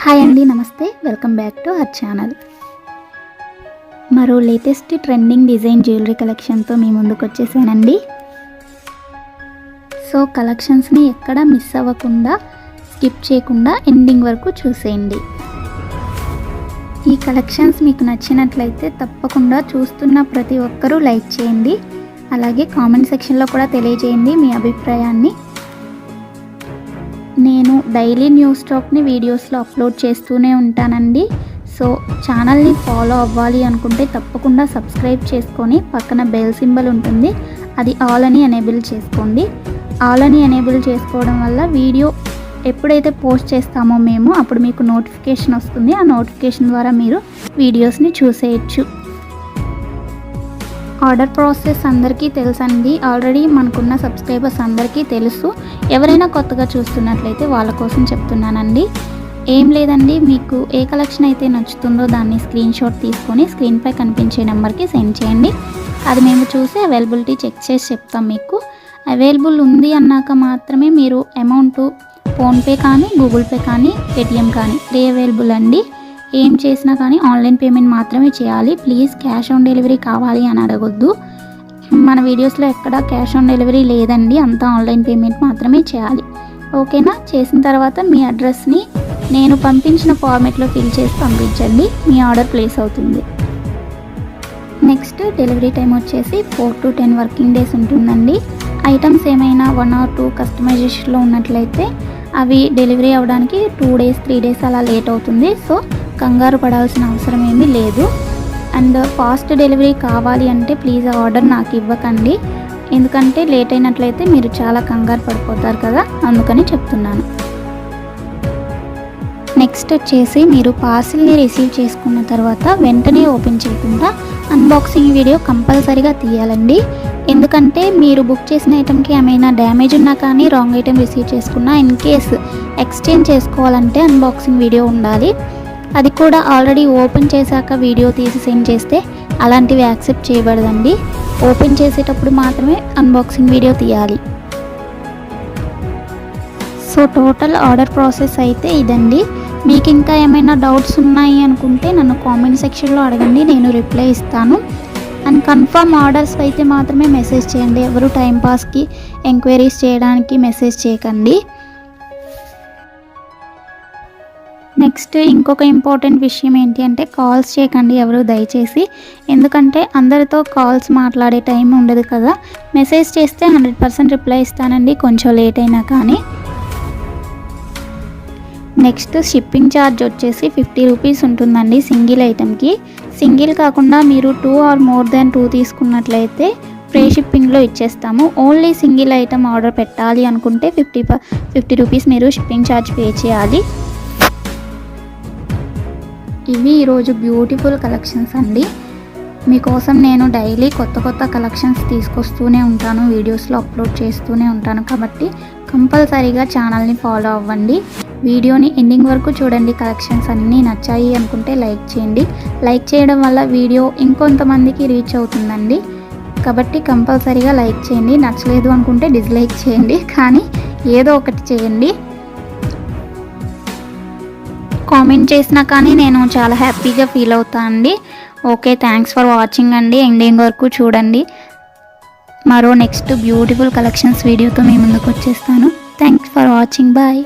Hi అండి, నమస్తే. Welcome back to our channel. మరో లేటెస్ట్ ట్రెండింగ్ డిజైన్ జ్యువెలరీ కలెక్షన్తో మీ ముందుకు వచ్చేసానండి. సో కలెక్షన్స్ని ఎక్కడ మిస్ అవ్వకుండా, స్కిప్ చేయకుండా ఎండింగ్ వరకు చూసేయండి. ఈ కలెక్షన్స్ మీకు నచ్చినట్లయితే తప్పకుండా చూస్తున్న ప్రతి ఒక్కరూ లైక్ చేయండి. అలాగే కామెంట్ సెక్షన్లో కూడా తెలియజేయండి మీ అభిప్రాయాన్ని. నేను డైలీ న్యూ స్టాక్ని వీడియోస్లో అప్లోడ్ చేస్తూనే ఉంటానండి. సో ఛానల్ని ఫాలో అవ్వాలి అనుకుంటే తప్పకుండా సబ్స్క్రైబ్ చేసుకొని పక్కన బెల్ సింబల్ ఉంటుంది, అది ఆల్ అని ఎనేబుల్ చేసుకోండి. ఆల్ అని ఎనేబుల్ చేసుకోవడం వల్ల వీడియో ఎప్పుడైతే పోస్ట్ చేస్తామో మేము అప్పుడు మీకు నోటిఫికేషన్ వస్తుంది. ఆ నోటిఫికేషన్ ద్వారా మీరు వీడియోస్ని చూసేయచ్చు. ఆర్డర్ ప్రాసెస్ అందరికీ తెలుసండి. ఆల్రెడీ మనకున్న సబ్స్క్రైబర్స్ అందరికీ తెలుసు. ఎవరైనా కొత్తగా చూస్తున్నట్లయితే వాళ్ళ కోసం చెప్తున్నానండి. ఏం లేదండి, మీకు ఏ కలెక్షన్ అయితే నచ్చుతుందో దాన్ని స్క్రీన్ షాట్ తీసుకొని స్క్రీన్పై కనిపించే నెంబర్కి సెండ్ చేయండి. అది మేము చూసి అవైలబిలిటీ చెక్ చేసి చెప్తాం. మీకు అవైలబుల్ ఉంది అన్నాక మాత్రమే మీరు అమౌంట్ ఫోన్పే కానీ, గూగుల్ పే కానీ, పేటిఎం కానీ అవైలబుల్ అండి. ఏం చేసినా కానీ ఆన్లైన్ పేమెంట్ మాత్రమే చేయాలి. ప్లీజ్ క్యాష్ ఆన్ డెలివరీ కావాలి అని అడగొద్దు. మన వీడియోస్లో ఎక్కడ క్యాష్ ఆన్ డెలివరీ లేదండి, అంతా ఆన్లైన్ పేమెంట్ మాత్రమే చేయాలి. ఓకేనా? చేసిన తర్వాత మీ అడ్రస్ని నేను పంపించిన ఫార్మేట్లో ఫిల్ చేసి పంపించండి. మీ ఆర్డర్ ప్లేస్ అవుతుంది. నెక్స్ట్ డెలివరీ టైం వచ్చేసి 4 to 10 వర్కింగ్ డేస్ ఉంటుందండి. ఐటమ్స్ ఏమైనా 1 or 2 కస్టమైజేషన్లో ఉన్నట్లయితే అవి డెలివరీ అవ్వడానికి 2 days 3 days అలా లేట్ అవుతుంది. సో కంగారు పడాల్సిన అవసరం ఏమీ లేదు. అండ్ ఫాస్ట్ డెలివరీ కావాలి అంటే ప్లీజ్ ఆర్డర్ నాకు ఇవ్వకండి, ఎందుకంటే లేట్ అయినట్లయితే మీరు చాలా కంగారు పడిపోతారు కదా, అందుకని చెప్తున్నాను. నెక్స్ట్ వచ్చేసి మీరు పార్సిల్ని రిసీవ్ చేసుకున్న తర్వాత వెంటనే ఓపెన్ చేయకుండా అన్బాక్సింగ్ వీడియో కంపల్సరీగా తీయాలండి. ఎందుకంటే మీరు బుక్ చేసిన ఐటెంకి ఏమైనా డ్యామేజ్ ఉన్నా కానీ, రాంగ్ ఐటెం రిసీవ్ చేసుకున్నా, ఇన్ కేస్ ఎక్స్చేంజ్ చేసుకోవాలంటే అన్బాక్సింగ్ వీడియో ఉండాలి. అది కూడా ఆల్రెడీ ఓపెన్ చేశాక వీడియో తీసి సెండ్ చేస్తే అలాంటివి యాక్సెప్ట్ చేయబడదండి. ఓపెన్ చేసేటప్పుడు మాత్రమే అన్బాక్సింగ్ వీడియో తీయాలి. సో టోటల్ ఆర్డర్ ప్రాసెస్ అయితే ఇదండి. మీకు ఇంకా ఏమైనా డౌట్స్ ఉన్నాయి అనుకుంటే నన్ను కామెంట్ సెక్షన్లో అడగండి, నేను రిప్లై ఇస్తాను. అండ్ కన్ఫర్మ్ ఆర్డర్స్ అయితే మాత్రమే మెసేజ్ చేయండి. ఎవరు టైంపాస్కి ఎంక్వైరీస్ చేయడానికి మెసేజ్ చేయకండి. నెక్స్ట్ ఇంకొక ఇంపార్టెంట్ విషయం ఏంటి అంటే కాల్స్ చేయకండి ఎవరు దయచేసి, ఎందుకంటే అందరితో కాల్స్ మాట్లాడే టైం ఉండదు కదా. మెసేజ్ చేస్తే 100% రిప్లై ఇస్తానండి, కొంచెం లేట్ అయినా కానీ. నెక్స్ట్ షిప్పింగ్ ఛార్జ్ వచ్చేసి 50 రూపీస్ ఉంటుందండి సింగిల్ ఐటెంకి. సింగిల్ కాకుండా మీరు 2 or more than 2 తీసుకున్నట్లయితే ఫ్రీ షిప్పింగ్లో ఇచ్చేస్తాము. ఓన్లీ సింగిల్ ఐటెం ఆర్డర్ పెట్టాలి అనుకుంటే 50 రూపీస్ మీరు షిప్పింగ్ ఛార్జ్ పే చేయాలి. ఇవి ఈరోజు బ్యూటిఫుల్ కలెక్షన్స్ అండి. మీకోసం నేను డైలీ కొత్త కలెక్షన్స్ తీసుకొస్తూనే ఉంటాను, వీడియోస్లో అప్లోడ్ చేస్తూనే ఉంటాను. కాబట్టి కంపల్సరీగా ఛానల్ని ఫాలో అవ్వండి. వీడియోని ఎండింగ్ వరకు చూడండి. కలెక్షన్స్ అన్నీ నచ్చాయి అనుకుంటే లైక్ చేయండి. లైక్ చేయడం వల్ల వీడియో ఇంకొంతమందికి రీచ్ అవుతుందండి. కాబట్టి కంపల్సరీగా లైక్ చేయండి. నచ్చలేదు అనుకుంటే డిస్లైక్ చేయండి, కానీ ఏదో ఒకటి చేయండి. కామెంట్ చేసినా కానీ నేను చాలా హ్యాపీగా ఫీల్ అవుతాను అండి. ఓకే, థ్యాంక్స్ ఫర్ వాచింగ్ అండి. ఎండింగ్ వరకు చూడండి. మరో నెక్స్ట్ బ్యూటిఫుల్ కలెక్షన్స్ వీడియోతో మీ ముందుకు వచ్చేస్తాను. Thanks for watching. బాయ్.